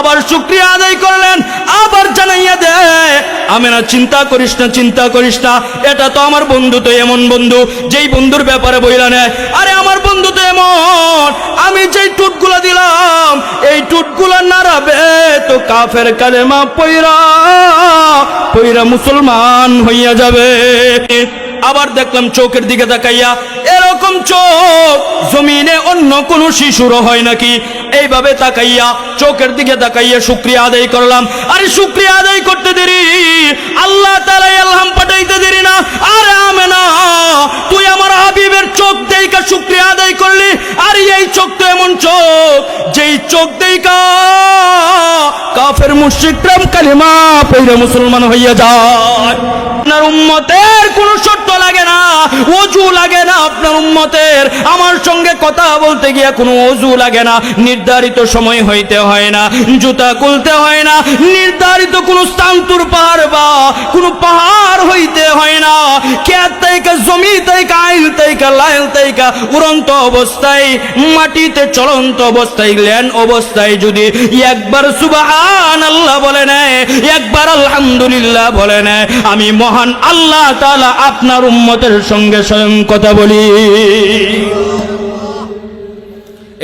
আবার শুকরিয়া আদায় করলেন, আবার জানাইয়া দেয় আমেনা চিন্তা করিস না, চিন্তা করিস না, এটা তো আমার বন্ধু, তো এমন বন্ধু যেই বন্ধুর ব্যাপারে বইলা নেয়। আরে আমার বন্ধু তো এমন, আমি যেই টুটগুলো দিলাম এই টুটগুলো নাড়াবে তো কাফের কালেমা পয়রা পয়রা মুসলমান হইয়া যাবে। আবার দেখলাম চোখের দিকে তাকাইয়া, এরকম চোখ জমিনে অন্য কোন শিশুরও হয় নাকি? এইভাবে তাকাইয়া চোখের দিকে তাকাইয়া শুকরিয়া আদায় করলাম। আরে শুকরিয়া আদায় করতে দেরি, আল্লাহ তাআলা ইলহাম পাঠাইতে দেরি না। আরে আমেনা, তুই আমার হাবিবের চোখ দেইকা শুকরিয়া আদায় করলি। আর এই চোখ তো এমন চোখ যেই চোখ দেইকা কাফের মুশরিকরা কালেমা পয়রা মুসলমান হইয়া যায়। আপনার উম্মতের কোন শর্ত লাগে না, ওযু লাগে না। আপনার উম্মতের আমার সঙ্গে কথা বলতে গিয়া কোনো ওযু লাগে না, নির্ধারিত সময় হইতে হয় না, জুতা খুলতে হয় না, নির্ধারিত কোনো স্থান তুর পাহাড় বা কোনো পাহাড় হইতে হয় না। খেত থেকে জমি থেকে আইল থেকে লাইল থেকে উড়ন্ত অবস্থায় মাটিতে চলন্ত অবস্থায় ল্যান্ড অবস্থায় যদি একবার সুবহানাল্লাহ বলে নেয়, একবার আলহামদুলিল্লাহ বলে নেয়, আমি মহান আল্লাহ তাআলা আপনার উম্মতের সঙ্গে স্বয়ং কথা বলি।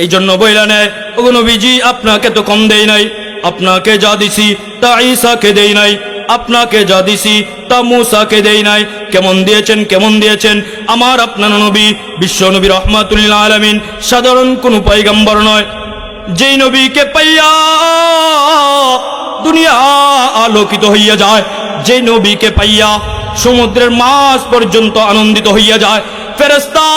এই জন্য বইলা নেয়, ওগো নবীজি আপনাকে তো কম দেই নাই, আপনাকে যা দিছি তা ঈসাকে দেই নাই, আপনাকে যা দিছি তা মূসাকে দেই নাই। কেমন দিয়েছেন, কেমন দিয়েছেন? আমার আপনার নবী বিশ্ব নবী রহমাতুল আলামিন, সাধারণ কোন পয়গম্বর নয়। যেই নবীকে পাইয়া দুনিয়া আলোকিত হইয়া যায়, যে নবীকে পাইয়া সমুদ্রের মাছ পর্যন্ত আনন্দিত হইয়া যায়। ফেরেশতা,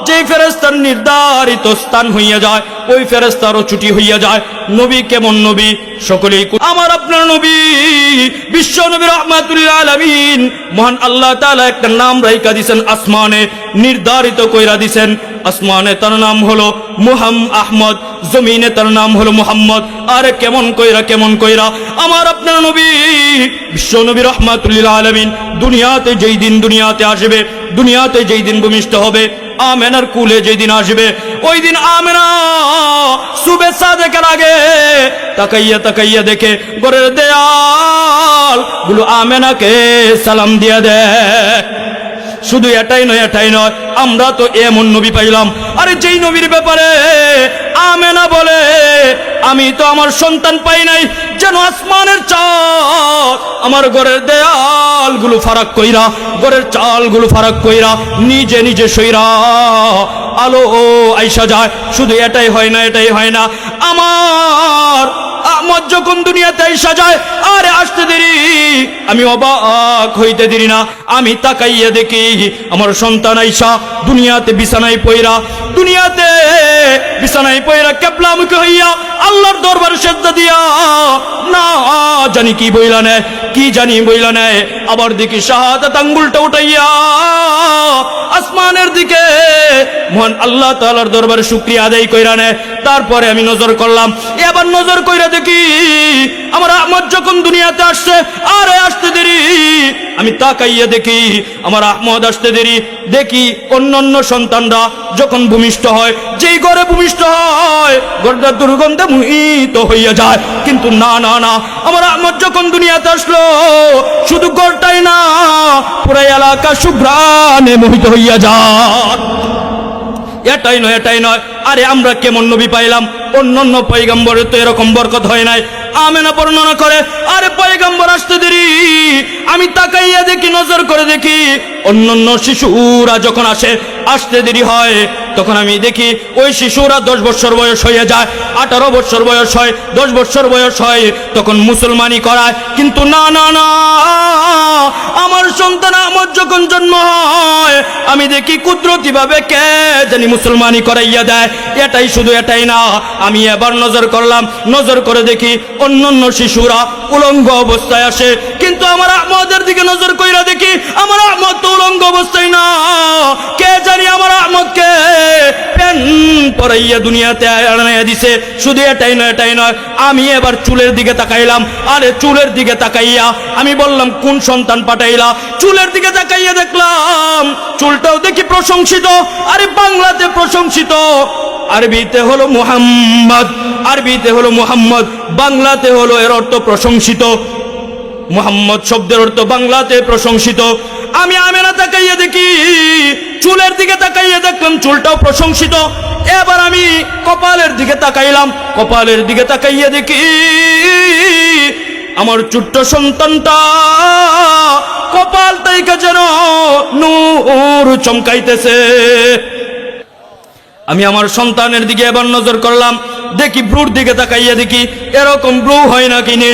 যে ফেরেশতার নির্ধারিত স্থান হইয়া যায় ওই ফেরেশতারও ছুটি হইয়া যায়। নবী কেমন নবী সকলেই আমার আপনার নবী বিশ্ব নবী রহমাতুল আলামিন, মহান আল্লাহ তাআলা একটা নাম রাইখা দিবেন, আসমানে নির্ধারিত কইরা দিবেন। আসমানে তার নাম হলো আহমদ, জমিনে তার নাম হলো মুহাম্মদ। আরে কেমন কইরা, কেমন কইরা আমার আপনার নবী বিশ্ব নবী রহমাতুল আলামিন দুনিয়াতে যেই দিন দুনিয়াতে আসবে, দুনিয়াতে যেই দিন ভূমিষ্ঠ হবে, আমেনার কুলে যেই দিন আসবে, ওই দিন আমেনা সুবে সাদেকের আগে তাকাইয়া তাকাইয়া দেখে ঘরের দেয়াল গুলো আমেনাকে সালাম দিয়া দেয়। শুধু এটাই নয়, এটাই নয়, আমরা তো এমন নবী পাইলাম, আরে যেই নবীর ব্যাপারে আমেনা বলে আমি তো আমার সন্তান পাই নাই, যেন আসমানের চাঁদ আমার ঘরের দেয়াল গুলো ফারাক কইরা, ঘরের চাল গুলো ফারাক কইরা নিজে নিজে সইরা আলো আইসা যায়। শুধু এটাই হয় না, এটাই হয় না, আমার আহমদ যখন দুনিয়াতে আইসা যায়, আরে আসতে দেরি, আমি অবাক হইতে দেরি না, আমি তাকাইয়া দেখি আমার সন্তান আইসা দুনিয়াতে বিছানায় পয়রা, দুনিয়াতে বিছানায় পয়রা কেবলামুখী হইয়া আল্লাহর দরবারে সেজদা দিয়া না জানি কি বইলা নেয়, কি জানি বইলা নেয়। আবার দেখি শাহাদাত আঙ্গুলটা উঠাইয়া আসমানের দিকে মহান আল্লাহ তাআলার দরবারে শুকরিয়া আদায় কইরা নেয়। তারপরে আমি নজর করলাম, এবার নজর কইরা দেখি আমার আহমদ যখন দুনিয়াতে আসছে, আরে আসতে দেরি, আমি তাকাইয়া দেখি আমার আহমদ আসতে দেরি। দেখি অন্যান্য সন্তানরা যখন ভূমিষ্ঠ হয়, যেই ঘরে ভূমিষ্ঠ হয় ঘরটা দুর্গন্ধে মোহিত হইয়া যায়, কিন্তু না না না, আমার আহমদ যখন দুনিয়াতে আসলো শুধু ঘরটাই না পুরো এলাকা সুঘ্রাণে মোহিত হইয়া যায়। এটাই নয়, এটাই নয়, আরে আমরা কেমন নবী পাইলাম? অন্যান্য পয়গম্বরের তো এরকম বরকত হয় নাই। আমেনা বর্ণনা করে, আরে পয়গম্বর আসতে দেরি, আমি তাকাইয়া দেখি, নজর করে দেখি অন্যান্য শিশুরা যখন আসে, আসতে দেরি হয়, তখন আমি দেখি ওই শিশুরা 10 বছর বয়স হয়ে যায়, 18 বছর বয়স হয়, 10 বছর বয়স হয়, তখন মুসলমানি করায়। কিন্তু না না না, আমার সন্তান আহমদ যখন জন্ম হয়, আমি দেখি কুদরতি ভাবে কে জানি মুসলমানি করাইয়া দেয়। এটাই শুধু এটাই না, আমি এবার নজর করলাম, নজর করে দেখি অন্যান্য শিশুরা উলঙ্গ অবস্থায় আসে, কিন্তু আমার আহমদের দিকে নজর কইরা দেখি আমার আহমদ তো উলঙ্গ অবস্থায় না, কে জানি আমার আহমদকে পেন পরাইয়া দুনিয়াতে আনাইয়া দিছে। শুধু এটাই নয়, এটাই নয়, আমি এবার চুলের দিকে তাকাইলাম। আরে চুলের দিকে তাকাইয়া আমি বললাম, কোন সন্তান পাঠাইলা? চুলের দিকে তাকাইয়া দেখলাম চুলটাও দেখি প্রশংসিত, আরে বাংলাতে প্রশংসিত, আরবিতে হলো মুহাম্মদ, আরবিতে হলো মুহাম্মদ, বাংলাতে হলো এর অর্থ প্রশংসিত। মুহাম্মদ শব্দের অর্থ বাংলাতে প্রশংসিত। আমি আমেনা তাকাইয়া দেখি, চুলের দিকে তাকাইয়া দেখলাম চুলটাও প্রশংসিত। এবার আমি কপালের দিকে তাকাইলাম, কপালের দিকে তাকাইয়া দেখি আমার ছোট্ট সন্তানটা কপাল তাইকা যেন নূর চমকাইতেছে। আমি আমার সন্তানের দিকে এবার নজর করলাম, দেখি ব্রুর দিকে তাকাইয়া দেখি এরকম ব্রু হয় না কিনে।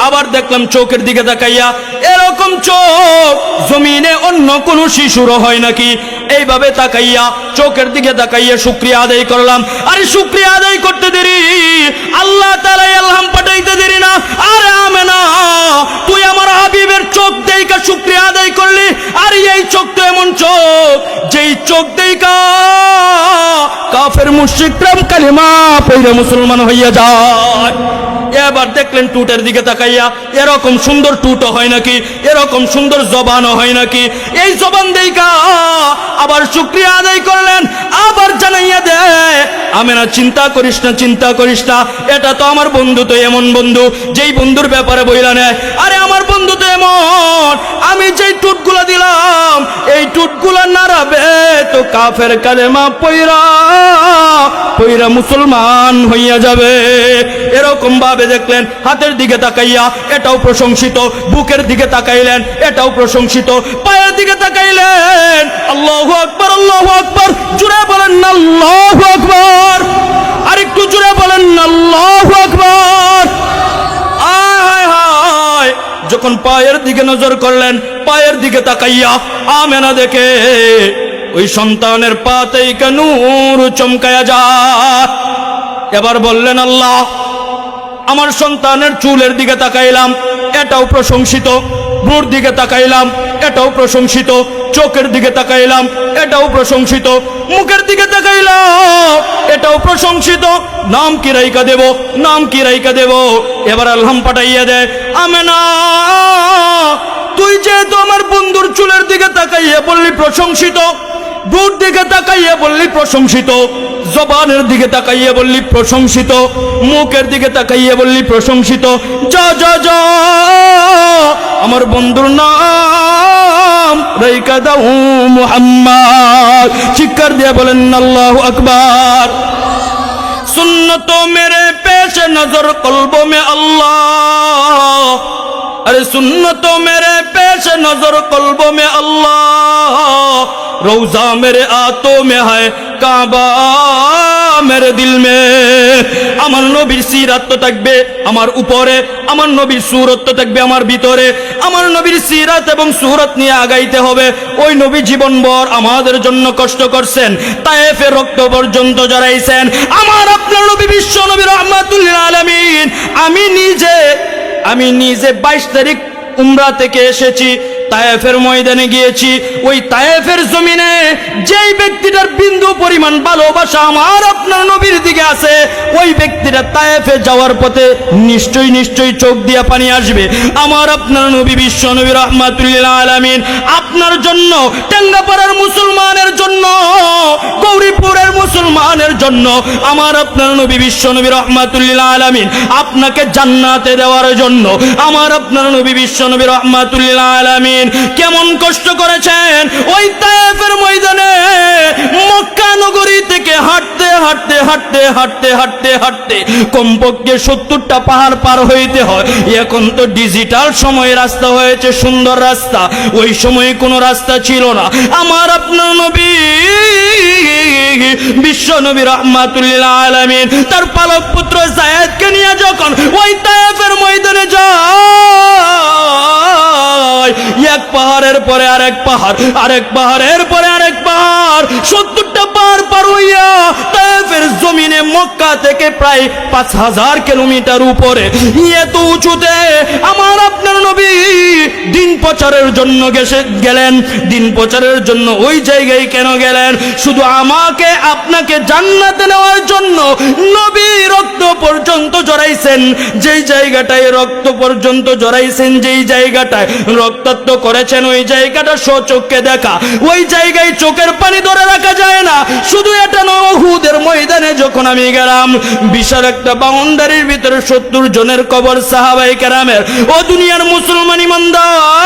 আবার দেখলাম চোখের দিকে তাকাইয়া এরকম চোখ জমিনে অন্য কোন শিশুরও হয় নাকি। এইভাবে তাকাইয়া চোখের দিকে তাকাইয়া শুকরিয়া আদায় করলাম। আরে শুকরিয়া আদায় করতে দেরি, আল্লাহ তাআলা ইলহাম পাঠাইতে দেরি না। আরে আমেনা, তুই আমার হাবিবের চোখ দেইকা শুকরিয়া আদায় করলি। আর এই চোখ তো এমন চোখ, যেই চোখ দেইকা কাফের মুশরিকরা কালিমা পড়ে মুসলমান হইয়া যায়। এবার দেখলেন টুটের দিকে তাকাইয়া এরকম সুন্দর টুটও হয় নাকি, এরকম সুন্দর জবানও হয় নাকি। এই জবান দেইকা আবার শুকরিয়া আদায় করলেন। আবার জানাইয়া দে, আমেনা চিন্তা করিস না, চিন্তা করিস না, এটা তো আমার বন্ধু, তো এমন বন্ধু যেই বন্ধুর ব্যাপারে বইলা নেয়। আরে আমার বন্ধু তো এমন, আমি যেই টুটগুলা দিলাম এই টুটগুলা নাড়াবে তো কাফের কালেমা পয়রা পয়রা মুসলমান হইয়া যাবে। এরকম ভাবে দেখলেন হাতের দিকে তাকাইয়া এটাও প্রশংসিত, বুকের দিকে তাকাইলেন এটাও প্রশংসিত, পায়ের দিকে তাকাইলেন আল্লাহু আকবার, আল্লাহু আকবার, জোরে বলেন না আল্লাহু আকবার, আরেকটু জোরে বলেন না আল্লাহু আকবার। আয় হায়, যখন পায়ের দিকে নজর করলেন, পায়ের দিকে তাকাইয়া আমেনা দেখে ওই সন্তানের পাতেই নূর চমকায়া যায়। এবার বললেন আল্লাহ, আমার সন্তানের চুলের দিকে তাকাইলাম এটাও প্রশংসিত, ব্রুর দিকে তাকাইলাম এটাও প্রশংসিত, চোখের দিকে তাকাইলাম এটাও প্রশংসিত, মুখের দিকে তাকাইলাম এটাও প্রশংসিত। নাম কি রাইকা দেব, নাম কি রাইকা দেব? এবার আলহাম পাঠাইয়া দেয়, আমেনা তুই যেহেতু আমার বন্ধুর চুলের দিকে তাকাইয়া বললি প্রশংসিত, ব্রুর দিকে তাকাইয়া বললি প্রশংসিত, জবানের দিকে তাকাইয়া বললি প্রশংসিত, মুখের দিকে তাকাইয়া বললি প্রশংসিত, যা যা যা আমার বন্ধুর নাম রাইকা দাও মুহাম্মদ। চিৎকার দিয়ে বলেন আল্লাহু আকবার। সুন্নতো মেরে পেশে নজর কলবো মে আল্লাহ, अरे सुन्नतो मेरे पेश नजर कल्बों में अल्लाह, रोजा मेरे आतों में है काबा मेरे दिल में। আমার নবীর সিরাত তো থাকবে আমার উপরে, আমার নবীর সুরত তো থাকবে আমার ভিতরে। আমার নবীর সিরাত এবং সুরত নিয়ে আগাইতে হবে। ওই নবী জীবনভর আমাদের জন্য কষ্ট করছেন, তায়েফের রক্ত পর্যন্ত জড়াইছেন। আমার আপনার নবী বিশ্ব নবী রাহমাতুল লিল আলামিন। আমি নিজে 22 তারিখ উমরা থেকে এসেছি, তায়েফের ময়দানে গিয়েছি। ওই তায়েফের জমিনে যেই ব্যক্তিটার বিন্দু পরিমাণ ভালোবাসা আমার আপনার নবীর দিকে আছে, ওই ব্যক্তিটা তায়েফে যাওয়ার পথে নিশ্চয়ই নিশ্চয়ই চোখ দিয়া পানি আসবে। আমার আপনার নবী বিশ্ব নবী রাহমাতুল লিল আলামিন আপনার জন্য, টেঙ্গাপাড়ার মুসলমানের জন্য, গৌরীপুরের মুসলমানের জন্য আমার আপনার নবী বিশ্ব নবী রাহমাতুল লিল আলামিন আপনাকে জান্নাতে দেওয়ার জন্য আমার আপনার নবী বিশ্ব নবী রাহমাতুল লিল আলামিন কেমন কষ্ট করেছেন। ওই তায়েফের ময়দানে মক্কা নগরী থেকে হাঁটতে হাঁটতে হাঁটতে হাঁটতে হাঁটতে হাঁটতে কমপক্ষে 70টা পাহাড় পার হইতে হয়। এখন তো ডিজিটাল সময় রাস্তা হয়েছে, সুন্দর রাস্তা, ওই সময় কোনো রাস্তা ছিল না। আমার আপনার নবী বিশ্ব নবী রাহমাতুল লিল আলামিন তার পালক পুত্র যায়েদকে নিয়ে যখন ওই তায়েফের ময়দানে যায়, এক পাহাড়ের পরে আরেক পাহাড়, আরেক পাহাড়ের পরে আরেক পাহাড়, 70টা পাহাড় পার হইয়া তায়েফের জমিনে মক্কা থেকে প্রায় 5000 কিলোমিটার উপরে এত উঁচুতে আমার আপনার নবী দিন প্রচারের জন্য গেলেন। দিন প্রচারের জন্য ওই জায়গায় কেন গেলেন? শুধু আমাকে আপনাকে জান্নাতে নেওয়ার জন্য। নবী রক্ত পর্যন্ত জড়াইছেন, যেই জায়গাটায় রক্ত পর্যন্ত জড়াইছেন, যেই জায়গাটায় রক্তাক্ত করেছেন, ওই জায়গাটা স্বচক্ষে দেখা। ওই জায়গায় চোখের পানি ধরে রাখা যায় না। শুধু এটা নয়, উহুদের ময়দানে ময়দানে যখন আমি গেলাম, বিশাল একটা বাউন্ডারির ভিতরে 70 জনের কবর সাহাবায়ে কেরামের। ও দুনিয়ার মুসলমান ইমানদার,